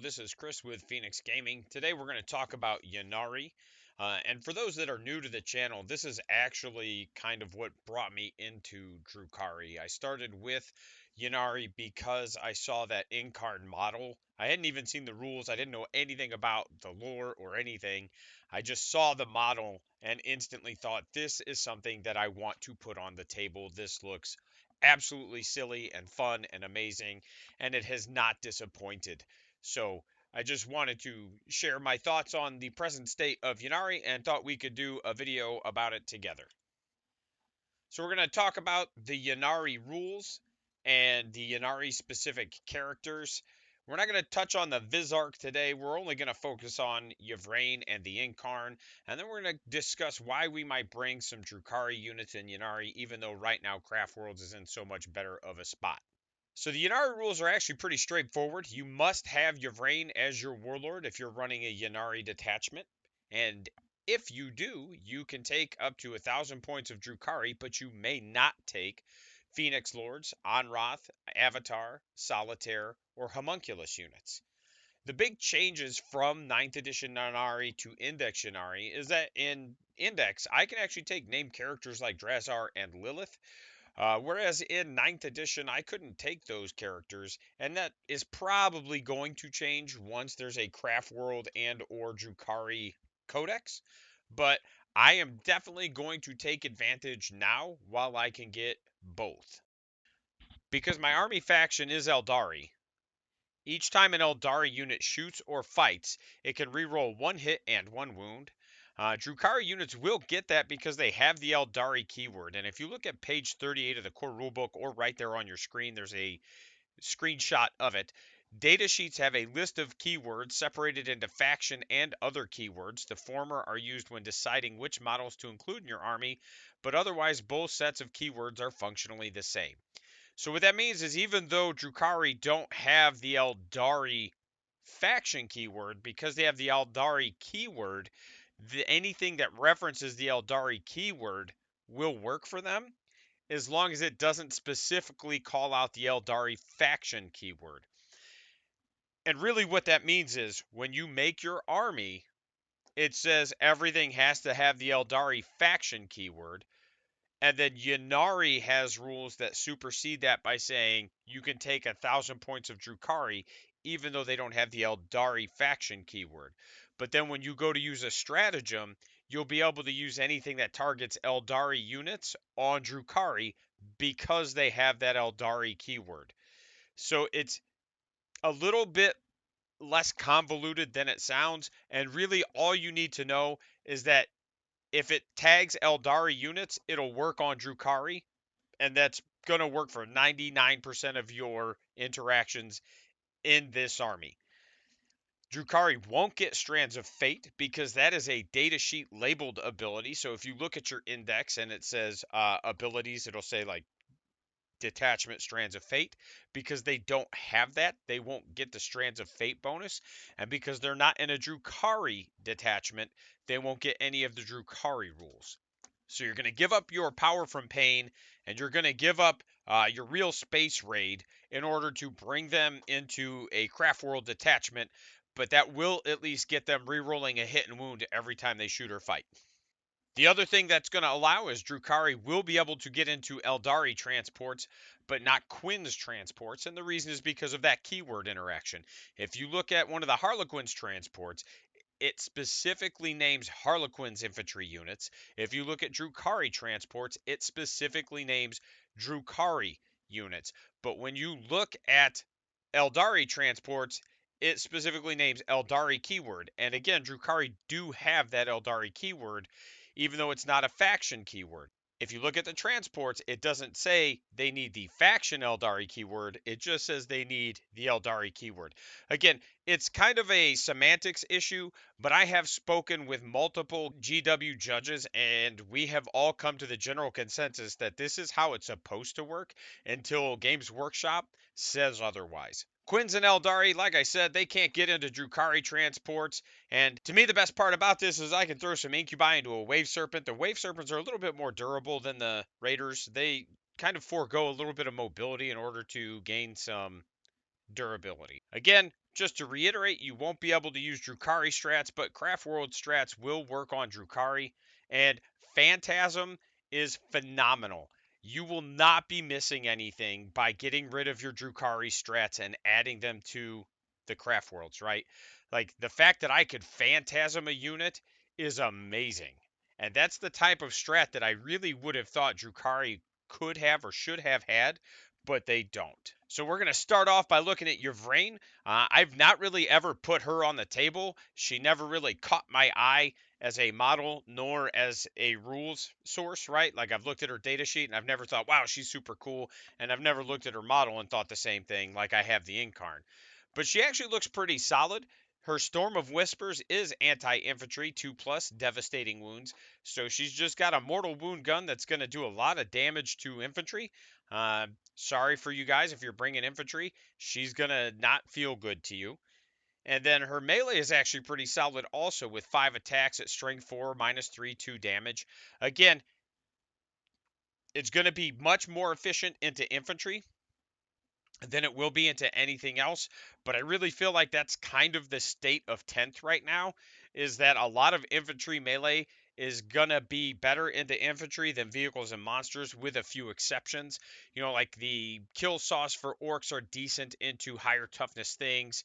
this is Chris with Phoenix Gaming. Today we're going to talk about Ynnari. And for those that are new to the channel, this is actually kind of what brought me into Drukhari. I started with Ynnari because I saw that Yncarne model. I hadn't even seen the rules. I didn't know anything about the lore or anything. I just saw the model and instantly thought, this is something that I want to put on the table. This looks absolutely silly and fun and amazing, and it has not disappointed. So I just wanted to share my thoughts on the present state of Ynnari and thought we could do a video about it together. So we're going to talk about the Ynnari rules and the Ynnari specific characters. We're not going to touch on the Vizarch today. We're only going to focus on Yvraine and the Yncarne, and then we're going to discuss why we might bring some Drukhari units in Ynnari, even though right now Craftworlds is in so much better of a spot. So the Ynnari rules are actually pretty straightforward. You must have Yvraine as your warlord if you're running a Ynnari detachment. And if you do, you can take up to 1,000 points of Drukhari, but you may not take Phoenix Lords, Anrath, Avatar, Solitaire, or Homunculus units. The big changes from 9th edition Ynnari to Index Ynnari is that in Index, I can actually take named characters like Drazar and Lilith, whereas in 9th edition, I couldn't take those characters, and that is probably going to change once there's a Craftworld and or Drukhari codex, but I am definitely going to take advantage now while I can get both. Because my army faction is Eldari, each time an Eldari unit shoots or fights, it can reroll 1 hit and 1 wound. Drukhari units will get that because they have the Eldari keyword. And if you look at page 38 of the core rulebook or right there on your screen, there's a screenshot of it. Data sheets have a list of keywords separated into faction and other keywords. The former are used when deciding which models to include in your army, but otherwise both sets of keywords are functionally the same. So what that means is even though Drukhari don't have the Eldari faction keyword, because they have the Eldari keyword, anything that references the Eldari keyword will work for them as long as it doesn't specifically call out the Eldari faction keyword. And really what that means is when you make your army, it says everything has to have the Eldari faction keyword. And then Ynnari has rules that supersede that by saying you can take 1,000 points of Drukhari even though they don't have the Eldari faction keyword. But then when you go to use a stratagem, you'll be able to use anything that targets Eldari units on Drukhari because they have that Eldari keyword. So it's a little bit less convoluted than it sounds, and really all you need to know is that if it tags Eldari units, it'll work on Drukhari, and that's going to work for 99% of your interactions in this army. Drukhari won't get Strands of Fate because that is a datasheet labeled ability. So if you look at your index and it says abilities, it'll say like detachment Strands of Fate. Because they don't have that, they won't get the Strands of Fate bonus. And because they're not in a Drukhari detachment, they won't get any of the Drukhari rules. So you're going to give up your power from pain, and you're going to give up your real space raid in order to bring them into a Craftworld detachment, but that will at least get them rerolling a hit and wound every time they shoot or fight. The other thing that's going to allow is Drukhari will be able to get into Eldari transports, but not Quinn's transports, and the reason is because of that keyword interaction. If you look at one of the Harlequin's transports, it specifically names Harlequin's infantry units. If you look at Drukhari transports, it specifically names Drukhari units. But when you look at Eldari transports, it specifically names Eldari keyword. And again, Drukhari do have that Eldari keyword, even though it's not a faction keyword. If you look at the transports, it doesn't say they need the faction Eldari keyword. It just says they need the Eldari keyword. Again, it's kind of a semantics issue, but I have spoken with multiple GW judges, and we have all come to the general consensus that this is how it's supposed to work until Games Workshop says otherwise. Quinn's and Eldari, like I said, they can't get into Drukhari transports. And to me, the best part about this is I can throw some Incubi into a Wave Serpent. The Wave Serpents are a little bit more durable than the Raiders. They kind of forego a little bit of mobility in order to gain some durability. Again, just to reiterate, you won't be able to use Drukhari strats, but Craftworlds strats will work on Drukhari. And Phantasm is phenomenal. You will not be missing anything by getting rid of your Drukhari strats and adding them to the Craftworlds, right? Like the fact that I could Phantasm a unit is amazing. And that's the type of strat that I really would have thought Drukhari could have or should have had, but they don't. So we're going to start off by looking at Yvraine. I've not really ever put her on the table. She never really caught my eye as a model nor as a rules source, right? Like I've looked at her data sheet and I've never thought, wow, she's super cool. And I've never looked at her model and thought the same thing like I have the Yncarne. But she actually looks pretty solid. Her Storm of Whispers is anti-infantry, 2 plus, devastating wounds. So she's just got a mortal wound gun that's going to do a lot of damage to infantry. Sorry for you guys if you're bringing infantry. She's going to not feel good to you. And then her melee is actually pretty solid also with 5 attacks at strength 4, -3, 2 damage. Again, it's going to be much more efficient into infantry than it will be into anything else. But I really feel like that's kind of the state of 10th right now, is that a lot of infantry melee is going to be better into infantry than vehicles and monsters, with a few exceptions. You know, like the kill sauce for orcs are decent into higher toughness things.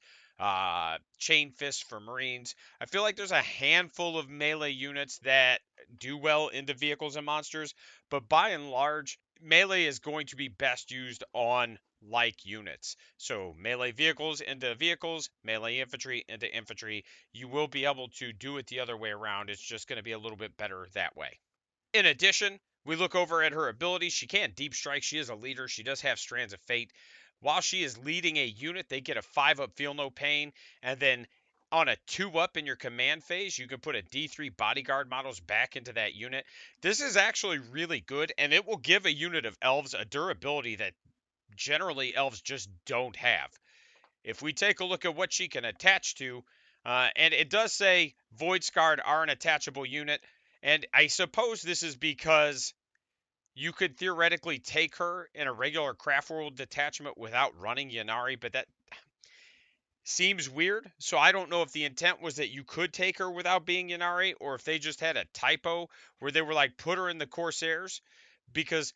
Chain fist for marines. I feel like there's a handful of melee units that do well into vehicles and monsters, but by and large, melee is going to be best used on like units. So melee vehicles, melee infantry into infantry. You will be able to do it the other way around. It's just going to be a little bit better that way. In addition, we look over at her abilities. She can deep strike. She is a leader. She does have Strands of Fate. While she is leading a unit, they get a 5-up Feel No Pain. And then on a 2-up in your command phase, you can put a D3 bodyguard models back into that unit. This is actually really good, and it will give a unit of elves a durability that generally elves just don't have. If we take a look at what she can attach to, and it does say Void Scarred are an attachable unit, and I suppose this is because you could theoretically take her in a regular Craftworld detachment without running Ynnari, but that seems weird. So I don't know if the intent was that you could take her without being Ynnari, or if they just had a typo where they were like, put her in the Corsairs, because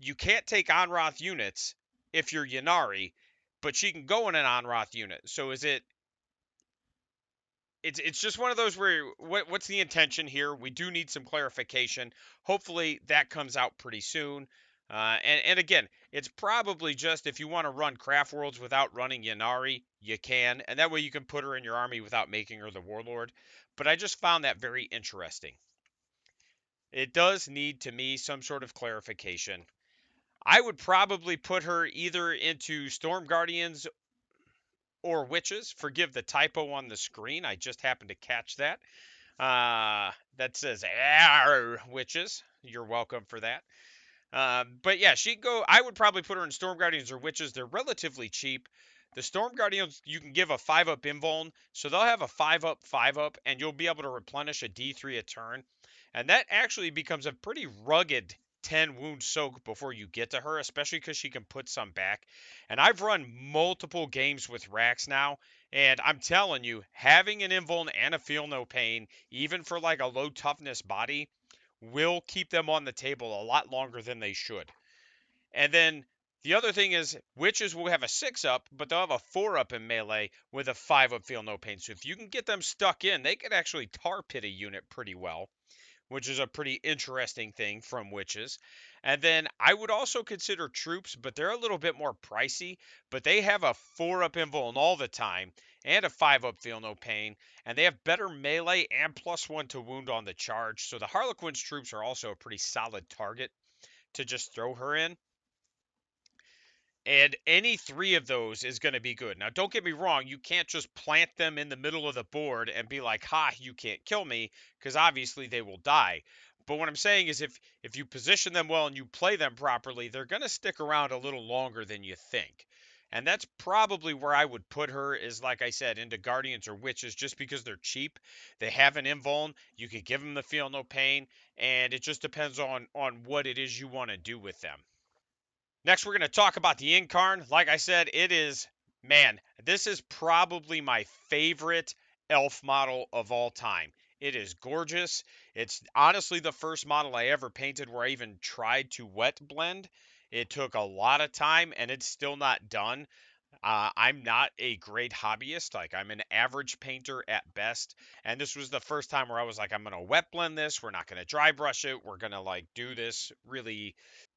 you can't take Onroth units if you're Ynnari, but she can go in an Onroth unit. So is it? It's just one of those where what's the intention here? We do need some clarification. Hopefully that comes out pretty soon. And again, it's probably just if you want to run Craft Worlds without running Ynnari, you can, and that way you can put her in your army without making her the warlord. But I just found that very interesting. It does need to me some sort of clarification. I would probably put her either into Storm Guardians or Witches. Forgive the typo on the screen. I just happened to catch that. That says Witches. You're welcome for that. But yeah, she go. I would probably put her in Storm Guardians or Witches. They're relatively cheap. The Storm Guardians, you can give a 5-up invuln, so they'll have a 5-up, 5-up, and you'll be able to replenish a D3 a turn. And that actually becomes a pretty rugged 10 wound soak before you get to her, especially because she can put some back. And I've run multiple games with Rax now, and I'm telling you, having an invuln and a feel no pain, even for like a low toughness body, will keep them on the table a lot longer than they should. And then the other thing is witches will have a 6-up, but they'll have a 4-up in melee with a 5-up feel no pain. So if you can get them stuck in, they could actually tar pit a unit pretty well, which is a pretty interesting thing from witches. And then I would also consider troops, but they're a little bit more pricey, but they have a 4-up invuln all the time and a 5-up feel no pain, and they have better melee and +1 to wound on the charge. So the Harlequin's troops are also a pretty solid target to just throw her in. And any 3 of those is going to be good. Now, don't get me wrong, you can't just plant them in the middle of the board and be like, ha, you can't kill me, because obviously they will die. But what I'm saying is if you position them well and you play them properly, they're going to stick around a little longer than you think. And that's probably where I would put her, is like I said, into Guardians or Witches, just because they're cheap. They have an invuln. You could give them the feel no pain, and it just depends on what it is you want to do with them. Next, we're going to talk about the Yncarne. Like I said, it is Man, this is probably my favorite elf model of all time. It is gorgeous. It's honestly the first model I ever painted where I even tried to wet blend. It took a lot of time and it's still not done. I'm not a great hobbyist. Like, I'm an average painter at best. And this was the first time where I was like, I'm going to wet blend this. We're not going to dry brush it. We're going to, like, do this, really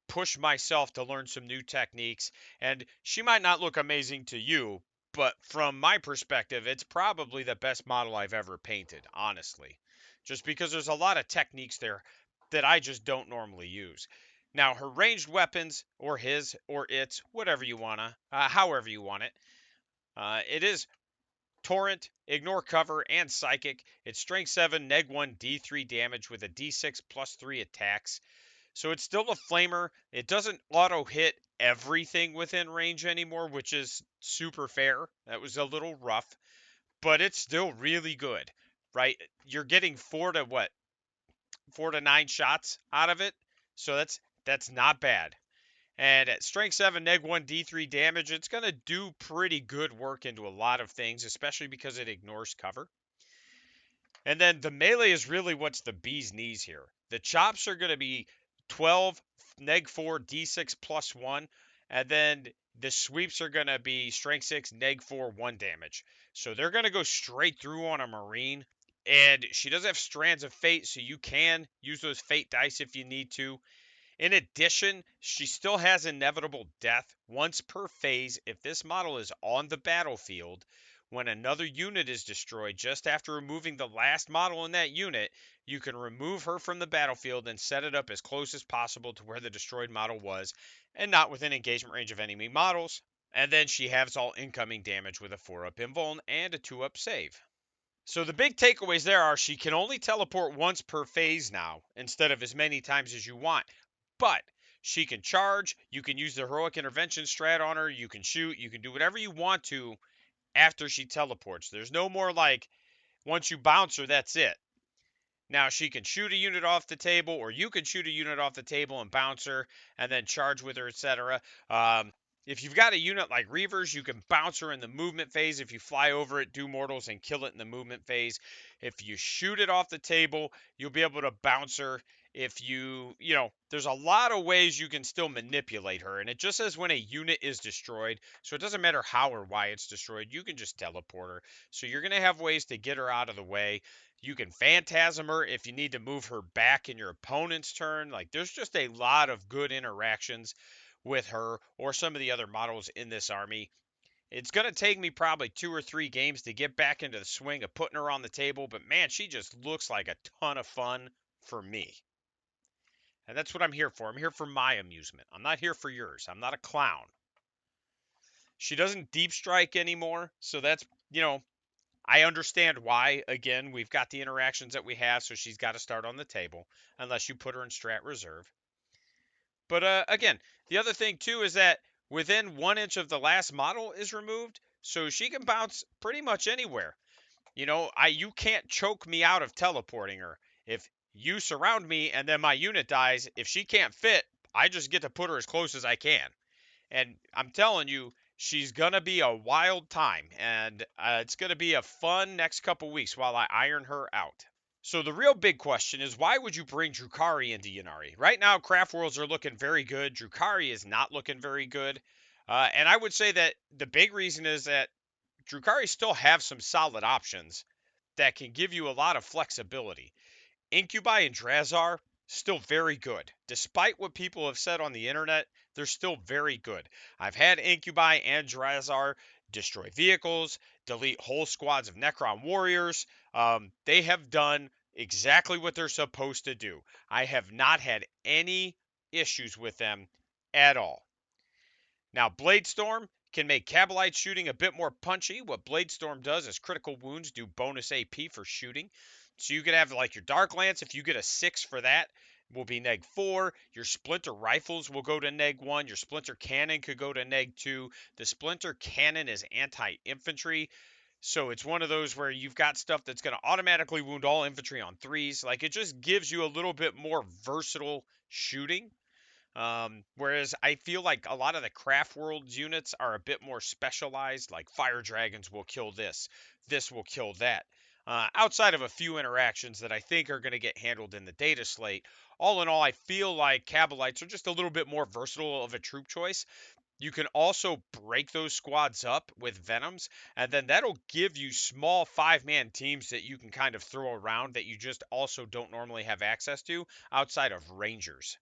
push myself to learn some new techniques. And she might not look amazing to you, but from my perspective, it's probably the best model I've ever painted, honestly. Just because there's a lot of techniques there that I just don't normally use. Now, her ranged weapons, or his, or its, whatever you wanna, however you want it, it is Torrent, Ignore Cover, and Psychic. It's Strength 7, Neg 1, D3 damage with a D6 plus 3 attacks. So it's still a flamer. It doesn't auto hit everything within range anymore, which is super fair. That was a little rough, but it's still really good, right? You're getting 4 to 9 shots out of it. So that's not bad. And at strength 7, neg 1, d3 damage, it's going to do pretty good work into a lot of things, especially because it ignores cover. And then the melee is really what's the bee's knees here. The chops are going to be 12, neg 4, d6 plus 1. And then the sweeps are going to be strength 6, neg 4, 1 damage. So they're going to go straight through on a marine. And she does have strands of fate, so you can use those fate dice if you need to. In addition, she still has inevitable death once per phase if this model is on the battlefield. When another unit is destroyed just after removing the last model in that unit, you can remove her from the battlefield and set it up as close as possible to where the destroyed model was and not within engagement range of enemy models. And then she has all incoming damage with a 4-up invuln and a 2-up save. So the big takeaways there are she can only teleport once per phase now instead of as many times as you want. But she can charge, you can use the heroic intervention strat on her, you can shoot, you can do whatever you want to after she teleports. There's no more like once you bounce her, that's it. Now she can shoot a unit off the table, or you can shoot a unit off the table and bounce her, and then charge with her, etc. If you've got a unit like Reavers, you can bounce her in the movement phase. If you fly over it, do mortals, and kill it in the movement phase. If you shoot it off the table, you'll be able to bounce her. If there's a lot of ways you can still manipulate her, and it just says when a unit is destroyed, so it doesn't matter how or why it's destroyed, you can just teleport her. So you're going to have ways to get her out of the way. You can phantasm her if you need to move her back in your opponent's turn. Like, there's just a lot of good interactions with her or some of the other models in this army. It's going to take me probably 2 or 3 games to get back into the swing of putting her on the table, but man, she just looks like a ton of fun for me. And that's what I'm here for. I'm here for my amusement. I'm not here for yours. I'm not a clown. She doesn't deep strike anymore, so that's, I understand why. Again, we've got the interactions that we have, so she's got to start on the table unless you put her in strat reserve. But again, the other thing too is that within 1 inch of the last model is removed, so she can bounce pretty much anywhere. You can't choke me out of teleporting her. If you surround me and then my unit dies, if she can't fit, I just get to put her as close as I can. And I'm telling you, she's going to be a wild time. And it's going to be a fun next couple weeks while I iron her out. So the real big question is why would you bring Drukhari into Ynnari? Right now, Craftworlds are looking very good. Drukhari is not looking very good. And I would say that the big reason is that Drukhari still have some solid options that can give you a lot of flexibility. Incubi and Drazar, still very good. Despite what people have said on the internet, they're still very good. I've had Incubi and Drazar destroy vehicles, delete whole squads of Necron warriors. They have done exactly what they're supposed to do. I have not had any issues with them at all. Now, Bladestorm can make Kabalite shooting a bit more punchy. What Bladestorm does is critical wounds do bonus AP for shooting. So you could have like your Dark Lance, if you get a 6 for that, will be neg 4. Your Splinter Rifles will go to neg 1. Your Splinter Cannon could go to neg 2. The Splinter Cannon is anti-infantry. So it's one of those where you've got stuff that's going to automatically wound all infantry on 3s. Like, it just gives you a little bit more versatile shooting. Whereas I feel like a lot of the Craftworlds units are a bit more specialized, like fire dragons will kill this will kill that. Outside of a few interactions that I think are going to get handled in the data slate, all in all, I feel like Kabalites are just a little bit more versatile of a troop choice. You can also break those squads up with Venoms, and then that'll give you small 5-man teams that you can kind of throw around that you just also don't normally have access to outside of Rangers.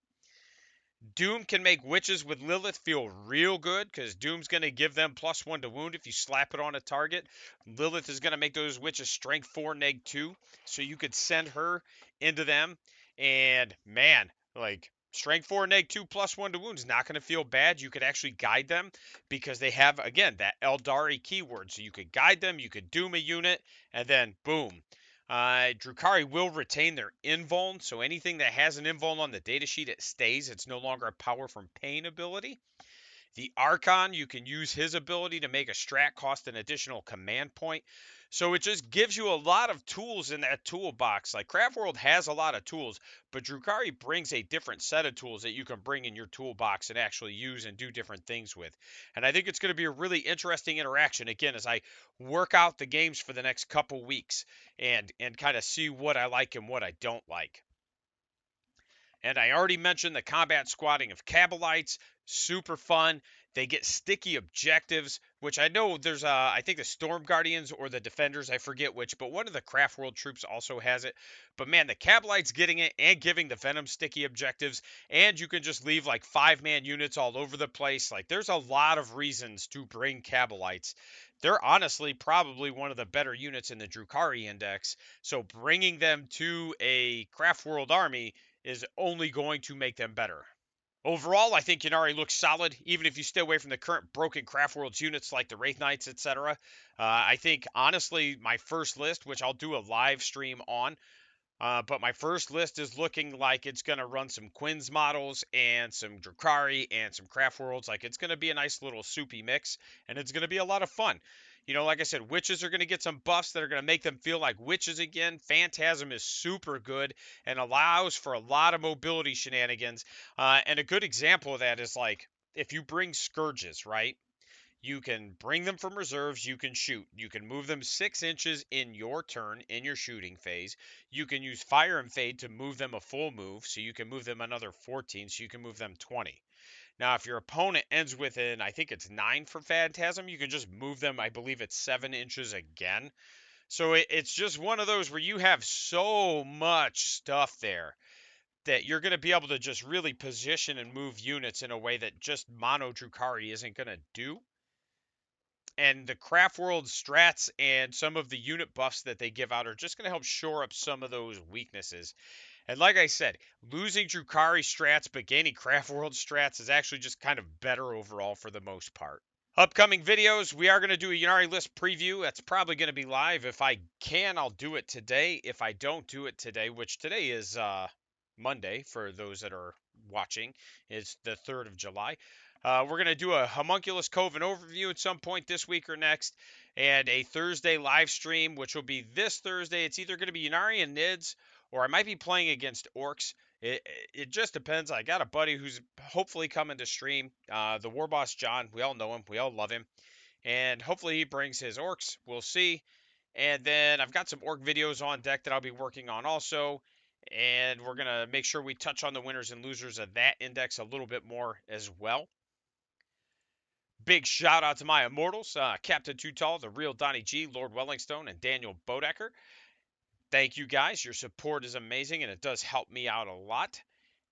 Doom can make witches with Lilith feel real good because Doom's going to give them +1 to wound if you slap it on a target. Lilith is going to make those witches strength 4, neg 2, so you could send her into them. And man, like strength 4, neg 2 +1 to wound is not going to feel bad. You could actually guide them because they have, again, that Eldari keyword. So you could guide them, you could Doom a unit, and then boom. Drukhari will retain their invuln, so anything that has an invuln on the datasheet, it stays. It's no longer a power from pain ability. The Archon, you can use his ability to make a strat cost an additional command point. So it just gives you a lot of tools in that toolbox. Like Craftworld has a lot of tools, but Drukhari brings a different set of tools that you can bring in your toolbox and actually use and do different things with. And I think it's going to be a really interesting interaction again as I work out the games for the next couple weeks and kind of see what I like and what I don't like. And I already mentioned the combat squatting of Kabalites, super fun. They get sticky objectives, which I know there's I think the Storm Guardians or the Defenders, I forget which, but one of the Craft World troops also has it. But man, the Kabalites getting it and giving the Venom sticky objectives, and you can just leave like 5-man units all over the place. Like there's a lot of reasons to bring Kabalites. They're honestly probably one of the better units in the Drukhari index. So bringing them to a Craft World army is only going to make them better. Overall, I think Ynnari looks solid, even if you stay away from the current broken Craftworlds units like the Wraith Knights, etc. I think, honestly, my first list, which I'll do a live stream on, but my first list is looking like it's going to run some Quinn's models and some Drukhari and some Craft Worlds. Like it's going to be a nice little soupy mix, and it's going to be a lot of fun. You know, like I said, witches are going to get some buffs that are going to make them feel like witches again. Phantasm is super good and allows for a lot of mobility shenanigans. And a good example of that is like if you bring Scourges, right? You can bring them from reserves. You can shoot. You can move them 6 inches in your turn in your shooting phase. You can use Fire and Fade to move them a full move, so you can move them another 14, so you can move them 20. Now, if your opponent ends within, I think it's 9 for Phantasm, you can just move them, I believe it's 7 inches again. So it's just one of those where you have so much stuff there that you're going to be able to just really position and move units in a way that just Mono Drukhari isn't going to do. And the Craft World strats and some of the unit buffs that they give out are just going to help shore up some of those weaknesses. And like I said, losing Drukhari strats but gaining Craft World strats is actually just kind of better overall for the most part. Upcoming videos, we are going to do a Ynnari list preview. That's probably going to be live. If I can, I'll do it today. If I don't do it today, which today is Monday for those that are watching, it's the 3rd of July. We're going to do a Homunculus Coven overview at some point this week or next, and a Thursday live stream, which will be this Thursday. It's either going to be Ynnari and Nids, or I might be playing against Orcs. It just depends. I got a buddy who's hopefully coming to stream. The War Boss John, we all know him, we all love him, and hopefully he brings his orcs. We'll see. And then I've got some orc videos on deck that I'll be working on also. And we're gonna make sure we touch on the winners and losers of that index a little bit more as well. Big shout out to my immortals, Captain Too Tall, the real Donnie G, Lord Wellingstone, and Daniel Bodecker. Thank you guys. Your support is amazing and it does help me out a lot.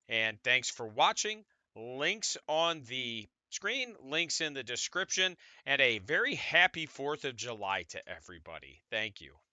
And thanks for watching. Links on the screen, links in the description, and a very happy 4th of July to everybody. Thank you.